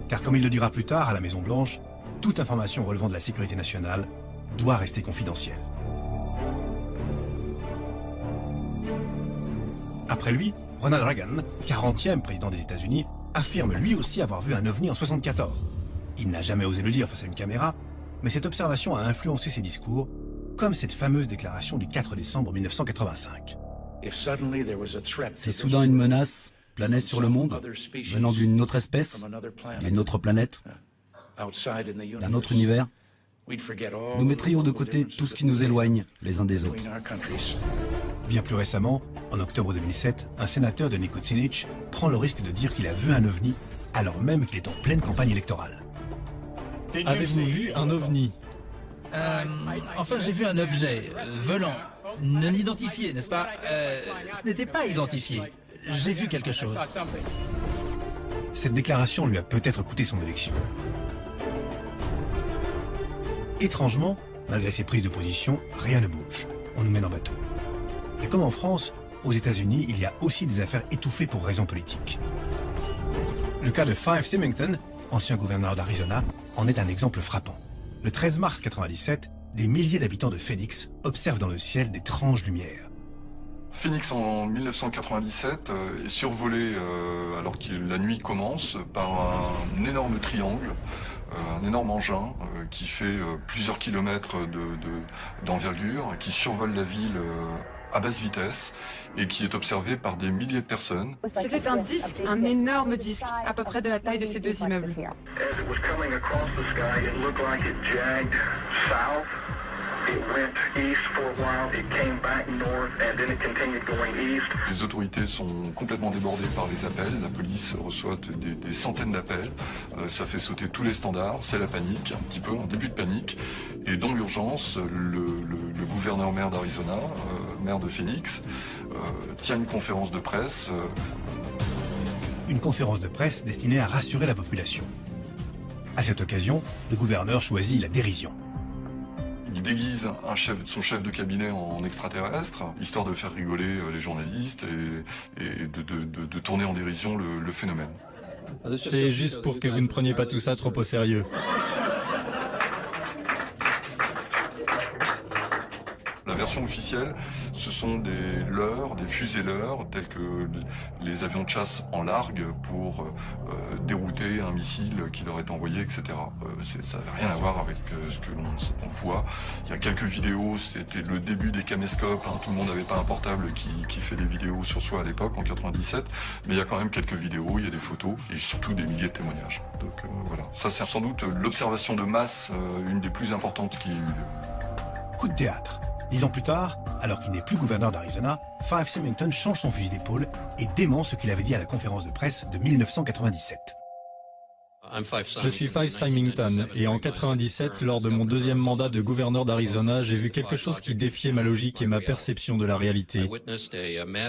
Car comme il le dira plus tard à la Maison-Blanche, toute information relevant de la sécurité nationale doit rester confidentielle. Après lui, Ronald Reagan, 40e président des États-Unis, affirme lui aussi avoir vu un ovni en 1974. Il n'a jamais osé le dire face à une caméra, mais cette observation a influencé ses discours, comme cette fameuse déclaration du 4 décembre 1985.
Si soudain une menace planait sur le monde, venant d'une autre espèce, d'une autre planète, d'un autre univers, nous mettrions de côté tout ce qui nous éloigne les uns des autres.
Bien plus récemment, en octobre 2007, un sénateur de Nikotinic prend le risque de dire qu'il a vu un ovni alors même qu'il est en pleine campagne électorale.
Avez-vous vu un ovni?
Enfin, j'ai vu un objet volant, non identifié, n'est-ce pas? Ce n'était pas identifié. J'ai vu quelque chose.
Cette déclaration lui a peut-être coûté son élection. Étrangement, malgré ses prises de position, rien ne bouge. On nous mène en bateau. Et comme en France, aux États-Unis, il y a aussi des affaires étouffées pour raisons politiques. Le cas de Fife Symington, ancien gouverneur d'Arizona, en est un exemple frappant. Le 13 mars 1997, des milliers d'habitants de Phoenix observent dans le ciel d'étranges lumières.
Phoenix en 1997 est survolé, alors que la nuit commence, par un énorme triangle, un énorme engin qui fait plusieurs kilomètres d'envergure, qui survole la ville à basse vitesse et qui est observé par des milliers de personnes.
C'était un disque, un énorme disque, à peu près de la taille de ces deux immeubles.
Les autorités sont complètement débordées par les appels, la police reçoit des centaines d'appels, ça fait sauter tous les standards, c'est la panique, un petit peu, un début de panique. Et dans l'urgence, le gouverneur-maire d'Arizona, maire de Phoenix, tient une conférence de presse.
Une conférence de presse destinée à rassurer la population. À cette occasion, le gouverneur choisit la dérision.
Il déguise son chef de cabinet en extraterrestre, histoire de faire rigoler les journalistes et de tourner en dérision le phénomène.
C'est juste pour que vous ne preniez pas tout ça trop au sérieux.
La version officielle, ce sont des leurres, des fusées-leurres, tels que les avions de chasse en largue pour dérouter un missile qui leur est envoyé, etc. Ça n'avait rien à voir avec ce que l'on voit. Il y a quelques vidéos, c'était le début des caméscopes, hein, tout le monde n'avait pas un portable qui fait des vidéos sur soi à l'époque, en 97, mais il y a quand même quelques vidéos, il y a des photos, et surtout des milliers de témoignages. Donc voilà, ça c'est sans doute l'observation de masse, une des plus importantes qui ait eu lieu.
Coup de théâtre. 10 ans plus tard, alors qu'il n'est plus gouverneur d'Arizona, Fife Symington change son fusil d'épaule et dément ce qu'il avait dit à la conférence de presse de 1997.
Je suis Fife Symington et en 1997, lors de mon deuxième mandat de gouverneur d'Arizona, j'ai vu quelque chose qui défiait ma logique et ma perception de la réalité.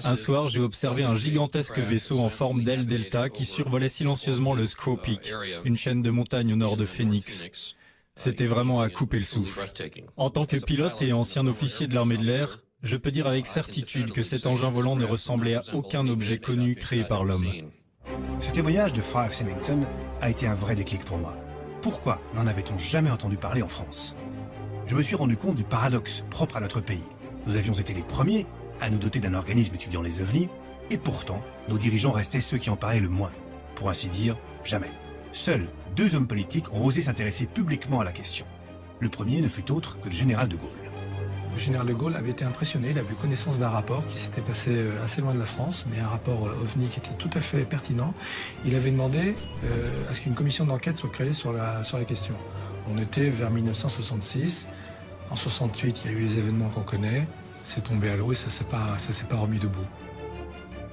Un soir, j'ai observé un gigantesque vaisseau en forme d'aile delta qui survolait silencieusement le Squaw Peak, une chaîne de montagnes au nord de Phoenix. C'était vraiment à couper le souffle. En tant que pilote et ancien officier de l'armée de l'air, je peux dire avec certitude que cet engin volant ne ressemblait à aucun objet connu créé par l'homme.
Ce témoignage de Fife Symington a été un vrai déclic pour moi. Pourquoi n'en avait-on jamais entendu parler en France? Je me suis rendu compte du paradoxe propre à notre pays. Nous avions été les premiers à nous doter d'un organisme étudiant les ovnis, et pourtant, nos dirigeants restaient ceux qui en parlaient le moins. Pour ainsi dire, jamais. Seuls 2 hommes politiques ont osé s'intéresser publiquement à la question. Le premier ne fut autre que le général de Gaulle.
Le général de Gaulle avait été impressionné, il a eu connaissance d'un rapport qui s'était passé assez loin de la France, mais un rapport OVNI qui était tout à fait pertinent. Il avait demandé à ce qu'une commission d'enquête soit créée sur la question. On était vers 1966. En 68, il y a eu les événements qu'on connaît. C'est tombé à l'eau et ça s'est pas remis debout.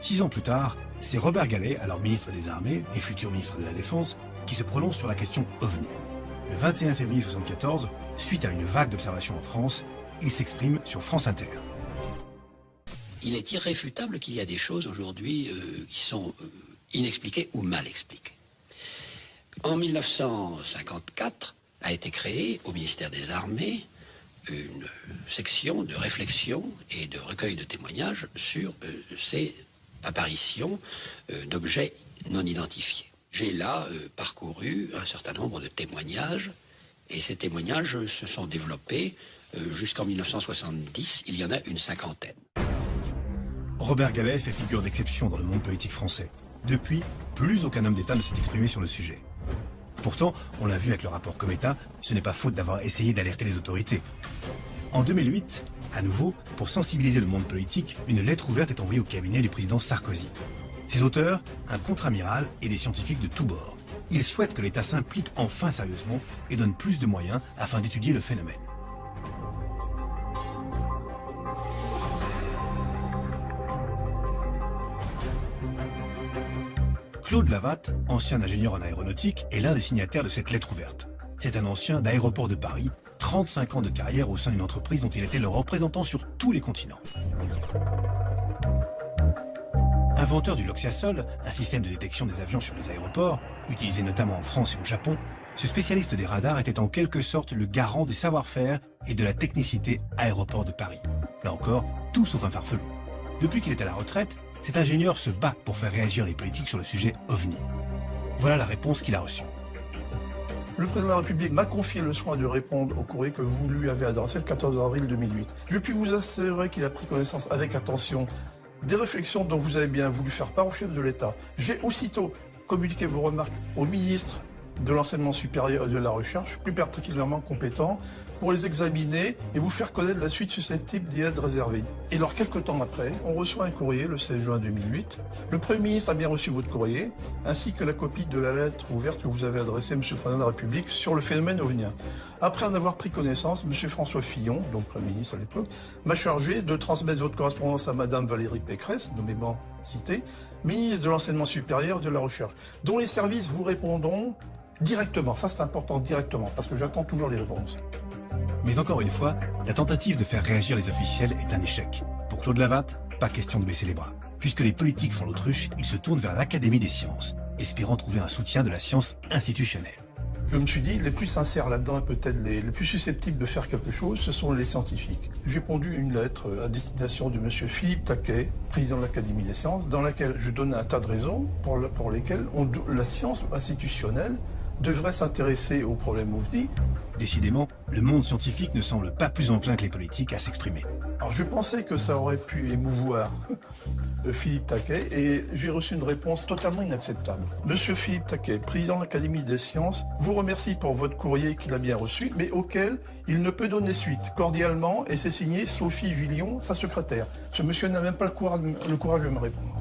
6 ans plus tard, c'est Robert Galet, alors ministre des Armées et futur ministre de la Défense, qui se prononce sur la question OVNI. Le 21 février 1974, suite à une vague d'observations en France, il s'exprime sur France Inter.
Il est irréfutable qu'il y a des choses aujourd'hui qui sont inexpliquées ou mal expliquées. En 1954 a été créée au ministère des Armées une section de réflexion et de recueil de témoignages sur ces apparitions d'objets non identifiés. J'ai là parcouru un certain nombre de témoignages et ces témoignages se sont développés jusqu'en 1970. Il y en a une 50aine.
Robert Galet fait figure d'exception dans le monde politique français. Depuis, plus aucun homme d'État ne s'est exprimé sur le sujet. Pourtant, on l'a vu avec le rapport Cometa, ce n'est pas faute d'avoir essayé d'alerter les autorités. En 2008, à nouveau, pour sensibiliser le monde politique, une lettre ouverte est envoyée au cabinet du président Sarkozy. Ses auteurs, un contre-amiral et des scientifiques de tous bords. Ils souhaitent que l'État s'implique enfin sérieusement et donne plus de moyens afin d'étudier le phénomène. Claude Lavatte, ancien ingénieur en aéronautique, est l'un des signataires de cette lettre ouverte. C'est un ancien d'Aéroports de Paris, 35 ans de carrière au sein d'une entreprise dont il était le représentant sur tous les continents. Inventeur du Loxiasol, un système de détection des avions sur les aéroports, utilisé notamment en France et au Japon, ce spécialiste des radars était en quelque sorte le garant du savoir-faire et de la technicité Aéroports de Paris. Là encore, tout sauf un farfelu. Depuis qu'il est à la retraite, cet ingénieur se bat pour faire réagir les politiques sur le sujet OVNI. Voilà la réponse qu'il a reçue.
Le président de la République m'a confié le soin de répondre au courrier que vous lui avez adressé le 14 avril 2008. Je puis vous assurer qu'il a pris connaissance avec attention des réflexions dont vous avez bien voulu faire part au chef de l'État. J'ai aussitôt communiqué vos remarques au ministre de l'enseignement supérieur et de la recherche, plus particulièrement compétent, pour les examiner et vous faire connaître la suite susceptible d'y être réservée. Et alors, quelques temps après, on reçoit un courrier, le 16 juin 2008. Le Premier ministre a bien reçu votre courrier, ainsi que la copie de la lettre ouverte que vous avez adressée à M. le Président de la République sur le phénomène ovnien. Après en avoir pris connaissance, M. François Fillon, donc Premier ministre à l'époque, m'a chargé de transmettre votre correspondance à Mme Valérie Pécresse, nommément citée, ministre de l'Enseignement supérieur et de la Recherche, dont les services vous répondront directement. Ça, c'est important, directement, parce que j'attends toujours les réponses.
Mais encore une fois, la tentative de faire réagir les officiels est un échec. Pour Claude Lavatte, pas question de baisser les bras. Puisque les politiques font l'autruche, ils se tournent vers l'Académie des sciences, espérant trouver un soutien de la science institutionnelle.
Je me suis dit, les plus sincères là-dedans, et peut-être les plus susceptibles de faire quelque chose, ce sont les scientifiques. J'ai pondu une lettre à destination de M. Philippe Taquet, président de l'Académie des sciences, dans laquelle je donnais un tas de raisons pour lesquelles la science institutionnelle devrait s'intéresser aux problèmes OVNI.
Décidément, le monde scientifique ne semble pas plus enclin que les politiques à s'exprimer.
Alors je pensais que ça aurait pu émouvoir Philippe Taquet et j'ai reçu une réponse totalement inacceptable. Monsieur Philippe Taquet, président de l'Académie des sciences, vous remercie pour votre courrier qu'il a bien reçu, mais auquel il ne peut donner suite. Cordialement, et c'est signé Sophie Jullion, sa secrétaire. Ce monsieur n'a même pas le courage de me répondre.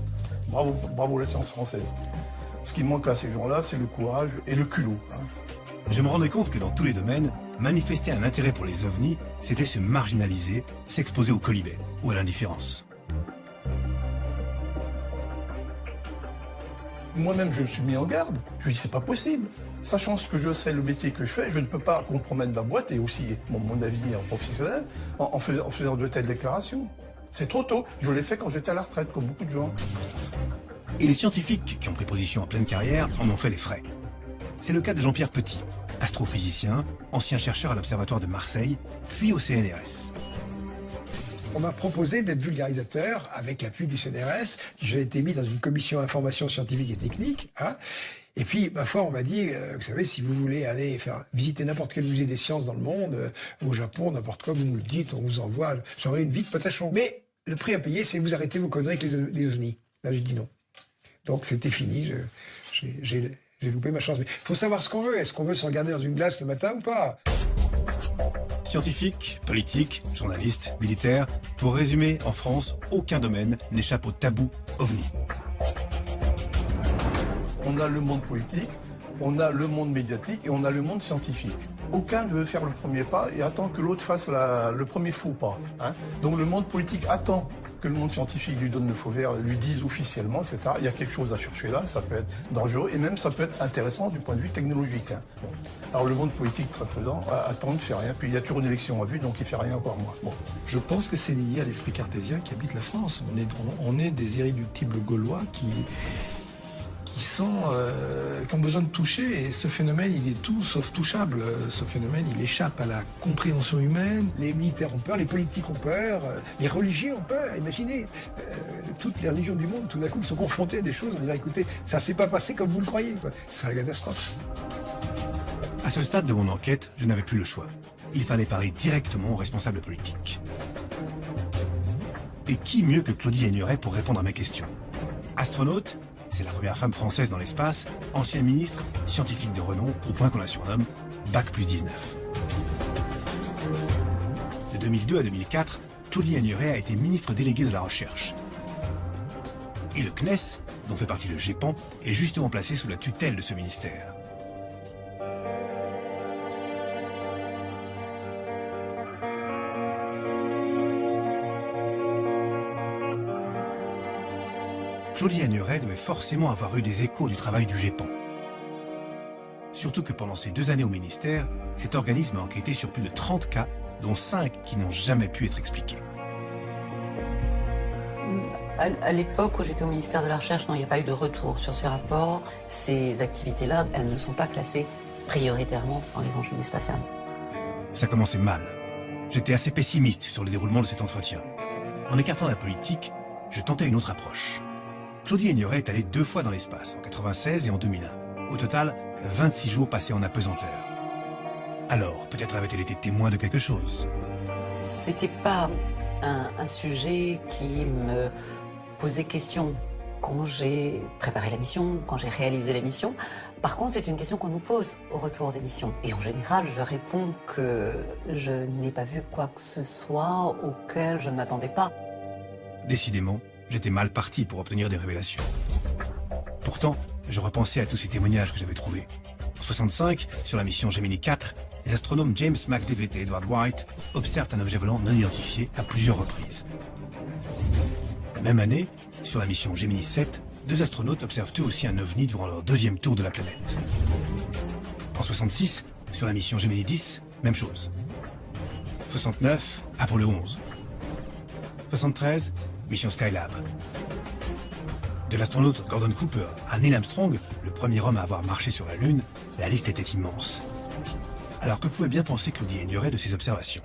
Bravo, bravo la science française. Ce qui manque à ces gens-là, c'est le courage et le culot.
Je me rendais compte que dans tous les domaines, manifester un intérêt pour les ovnis, c'était se marginaliser, s'exposer au colibet ou à l'indifférence.
Moi-même, je me suis mis en garde. Je me dis, c'est pas possible. Sachant ce que je sais, le métier que je fais, je ne peux pas compromettre ma boîte et aussi mon avis en professionnel en faisant de telles déclarations. C'est trop tôt. Je l'ai fait quand j'étais à la retraite, comme beaucoup de gens.
Et les scientifiques qui ont pris position en pleine carrière en ont fait les frais. C'est le cas de Jean-Pierre Petit, astrophysicien, ancien chercheur à l'Observatoire de Marseille, puis au CNRS.
On m'a proposé d'être vulgarisateur avec l'appui du CNRS. J'ai été mis dans une commission information scientifique et technique. Hein. Et puis, ma foi, on m'a dit, vous savez, si vous voulez aller visiter n'importe quel musée des sciences dans le monde, au Japon, n'importe quoi, vous nous le dites, on vous envoie. J'aurais une vie de patachon. Mais le prix à payer, c'est vous arrêtez vos conneries avec les ovnis. Là, j'ai dit non. Donc, c'était fini. J'ai loupé ma chance. Mais il faut savoir ce qu'on veut. Est-ce qu'on veut se regarder dans une glace le matin ou pas?
Scientifiques, politiques, journalistes, militaires, pour résumer, en France, aucun domaine n'échappe au tabou OVNI.
On a le monde politique, on a le monde médiatique et on a le monde scientifique. Aucun ne veut faire le premier pas et attend que l'autre fasse le premier faux pas. Hein. Donc le monde politique attend que le monde scientifique lui donne le feu vert, lui dise officiellement, etc. Il y a quelque chose à chercher là, ça peut être dangereux et même ça peut être intéressant du point de vue technologique. Hein. Bon. Alors le monde politique, très prudent, attend, ne fait rien. Puis il y a toujours une élection en vue, donc il ne fait rien encore moins. Bon.
Je pense que c'est lié à l'esprit cartésien qui habite la France. On est des irréductibles Gaulois qui ont besoin de toucher, et ce phénomène, il est tout sauf touchable. Ce phénomène, il échappe à la compréhension humaine.
Les militaires ont peur, les politiques ont peur, les religieux ont peur. Imaginez, toutes les religions du monde, tout d'un coup, ils sont confrontés à des choses. On va dire, écoutez, ça ne s'est pas passé comme vous le croyez. C'est la catastrophe.
À ce stade de mon enquête, je n'avais plus le choix. Il fallait parler directement aux responsables politiques. Et qui mieux que Claudie Aigneret pour répondre à mes questions? Astronaute, c'est la première femme française dans l'espace, ancienne ministre, scientifique de renom, au point qu'on la surnomme Bac+19. De 2002 à 2004, Claudie Aigneret a été ministre déléguée de la Recherche. Et le CNES, dont fait partie le GEPAN, est justement placé sous la tutelle de ce ministère. Claudie Aigneret devait forcément avoir eu des échos du travail du GEPAN. Surtout que pendant ces 2 années au ministère, cet organisme a enquêté sur plus de 30 cas, dont 5 qui n'ont jamais pu être expliqués.
À l'époque où j'étais au ministère de la Recherche, non, il n'y a pas eu de retour sur ces rapports. Ces activités-là, elles ne sont pas classées prioritairement dans les enjeux du spatial.
Ça commençait mal. J'étais assez pessimiste sur le déroulement de cet entretien. En écartant la politique, je tentais une autre approche. Claudie Aigneret est allée 2 fois dans l'espace, en 1996 et en 2001. Au total, 26 jours passés en apesanteur. Alors, peut-être avait-elle été témoin de quelque chose.
C'était pas un sujet qui me posait question quand j'ai préparé la mission, quand j'ai réalisé la mission. Par contre, c'est une question qu'on nous pose au retour des missions. Et en général, je réponds que je n'ai pas vu quoi que ce soit auquel je ne m'attendais pas.
Décidément, j'étais mal parti pour obtenir des révélations. Pourtant, je repensais à tous ces témoignages que j'avais trouvés. En 1965, sur la mission Gemini 4, les astronomes James McDivitt et Edward White observent un objet volant non identifié à plusieurs reprises. La même année, sur la mission Gemini 7, 2 astronautes observent eux aussi un ovni durant leur 2e tour de la planète. En 1966, sur la mission Gemini 10, même chose. 1969, Apollo 11. 1973, mission Skylab. De l'astronaute Gordon Cooper à Neil Armstrong, le premier homme à avoir marché sur la Lune, la liste était immense. Alors que pouvait bien penser Claudie Aigneret de ces observations?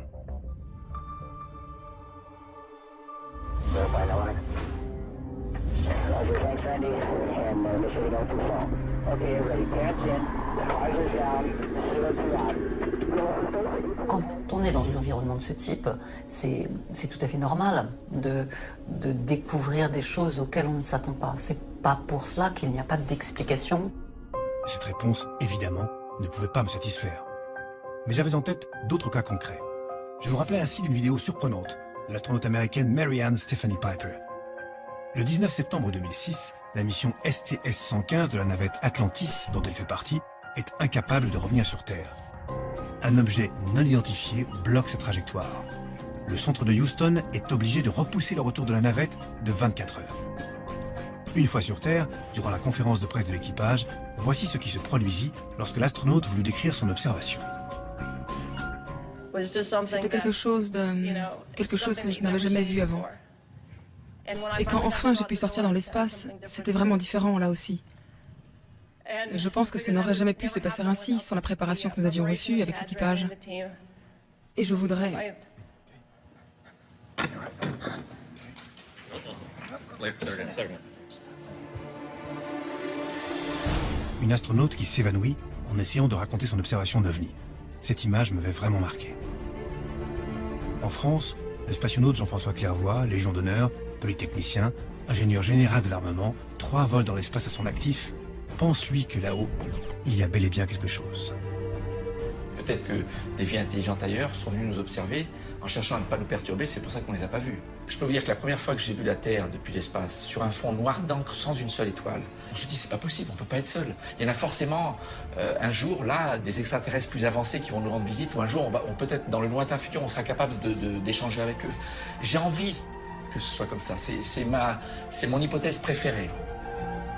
Quand on est dans des environnements de ce type, c'est tout à fait normal de découvrir des choses auxquelles on ne s'attend pas. C'est pas pour cela qu'il n'y a pas d'explication.
Cette réponse, évidemment, ne pouvait pas me satisfaire. Mais j'avais en tête d'autres cas concrets. Je me rappelais ainsi d'une vidéo surprenante de l'astronaute américaine Mary Ann Stephanie Piper. Le 19 septembre 2006, la mission STS-115 de la navette Atlantis, dont elle fait partie, est incapable de revenir sur Terre. Un objet non identifié bloque sa trajectoire. Le centre de Houston est obligé de repousser le retour de la navette de 24 heures. Une fois sur Terre, durant la conférence de presse de l'équipage, voici ce qui se produisit lorsque l'astronaute voulut décrire son observation.
C'était quelque chose que je n'avais jamais vu avant. Et quand enfin j'ai pu sortir dans l'espace, c'était vraiment différent là aussi. Et je pense que ça n'aurait jamais pu se passer ainsi sans la préparation que nous avions reçue avec l'équipage. Et je voudrais
Une astronaute qui s'évanouit en essayant de raconter son observation d'OVNI. Cette image m'avait vraiment marqué. En France, le spationaute Jean-François Clairvoy, Légion d'honneur, polytechnicien, ingénieur général de l'armement, 3 vols dans l'espace à son actif, pense lui que là-haut, il y a bel et bien quelque chose.
Peut-être que des vies intelligentes ailleurs sont venues nous observer en cherchant à ne pas nous perturber, c'est pour ça qu'on ne les a pas vues. Je peux vous dire que la première fois que j'ai vu la Terre depuis l'espace, sur un fond noir d'encre sans une seule étoile, on se dit c'est pas possible, on peut pas être seul. Il y en a forcément un jour là des extraterrestres plus avancés qui vont nous rendre visite, ou un jour peut-être dans le lointain futur on sera capable d'échanger avec eux. J'ai envie que ce soit comme ça, c'est mon hypothèse préférée.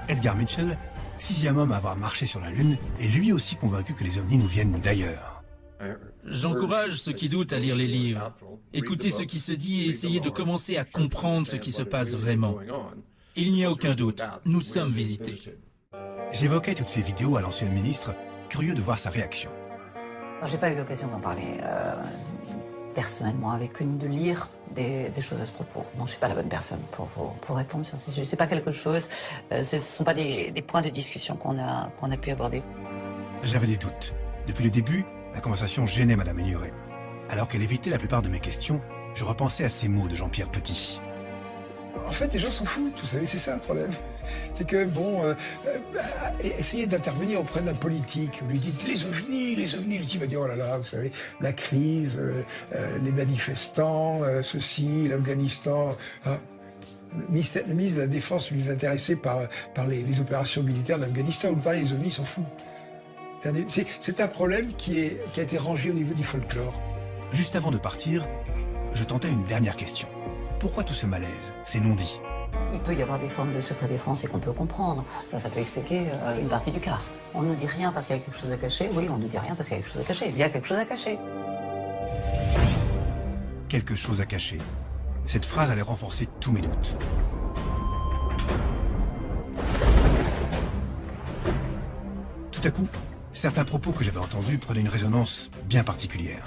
Edgar Mitchell, 6e homme à avoir marché sur la Lune, est lui aussi convaincu que les ovnis nous viennent d'ailleurs.
J'encourage ceux qui doutent à lire les livres. Écoutez ce qui se dit et essayez de commencer à comprendre ce qui se passe vraiment. Il n'y a aucun doute, nous sommes visités.
J'évoquais toutes ces vidéos à l'ancienne ministre, curieux de voir sa réaction.
J'ai pas eu l'occasion d'en parler personnellement avec une, de lire des choses à ce propos. Non, je suis pas la bonne personne pour répondre sur ce sujet. C'est pas quelque chose, ce sont pas des points de discussion qu'on a pu aborder.
J'avais des doutes. Depuis le début, la conversation gênait Madame Menuret. Alors qu'elle évitait la plupart de mes questions, je repensais à ces mots de Jean-Pierre Petit.
En fait, les gens s'en foutent, vous savez, c'est ça le problème. C'est que, essayez d'intervenir auprès d'un politique. Vous lui dites les ovnis, le type va dire, oh là là, vous savez, la crise, les manifestants, ceci, l'Afghanistan. Le ministre de la Défense lui est intéressé par les opérations militaires d'Afghanistan. Vous parlez des ovnis, il s'en fout. C'est un problème qui a été rangé au niveau du folklore.
Juste avant de partir, je tentais une dernière question. Pourquoi tout ce malaise, ces non-dits?
Il peut y avoir des formes de secret défense et qu'on peut comprendre. Ça peut expliquer une partie du cas. On ne nous dit rien parce qu'il y a quelque chose à cacher. Oui, on ne nous dit rien parce qu'il y a quelque chose à cacher. Il y a quelque chose à cacher.
Quelque chose à cacher. Cette phrase allait renforcer tous mes doutes. Tout à coup, certains propos que j'avais entendus prenaient une résonance bien particulière.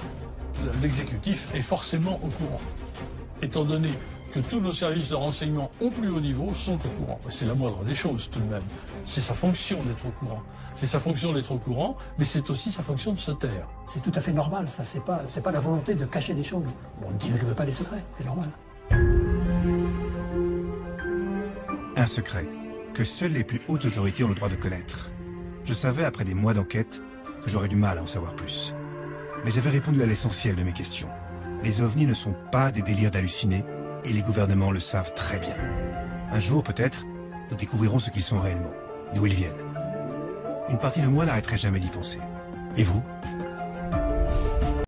L'exécutif est forcément au courant. Étant donné que tous nos services de renseignement au plus haut niveau sont au courant. C'est la moindre des choses tout de même. C'est sa fonction d'être au courant. C'est sa fonction d'être au courant, mais c'est aussi sa fonction de se taire.
C'est tout à fait normal, ça. C'est pas la volonté de cacher des choses. On dit ne veut pas les secrets, c'est normal.
Un secret que seules les plus hautes autorités ont le droit de connaître. Je savais, après des mois d'enquête, que j'aurais du mal à en savoir plus. Mais j'avais répondu à l'essentiel de mes questions. Les ovnis ne sont pas des délires d'hallucinés, et les gouvernements le savent très bien. Un jour, peut-être, nous découvrirons ce qu'ils sont réellement, d'où ils viennent. Une partie de moi n'arrêterait jamais d'y penser. Et vous ?